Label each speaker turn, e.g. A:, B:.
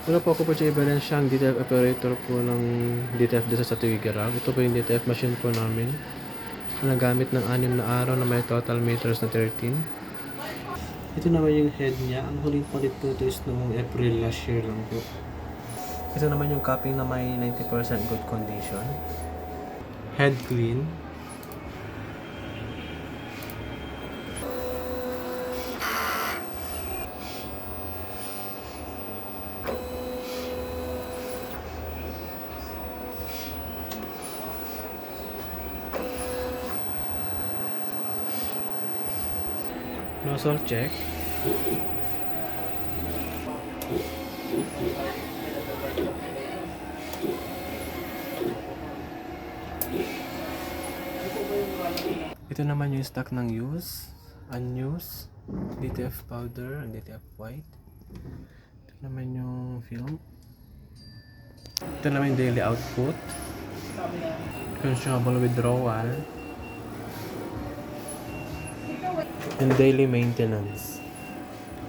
A: Wala po ako po sa evidence siyang DTF operator po ng DTF dito sa Tuwigaraw. Ito po yung DTF machine po namin. Na nagamit ng 6 na araw na may total meters na 13. Ito naman yung head niya. Ang huling palit po ito is noong April last year lang po. Ito naman yung copy na may 90% good condition. Head clean. Nozzle check. Ito naman yung stock ng unused, DTF powder and DTF white. Ito naman yung film. Ito naman yung daily output. Consumable withdrawal. And daily maintenance.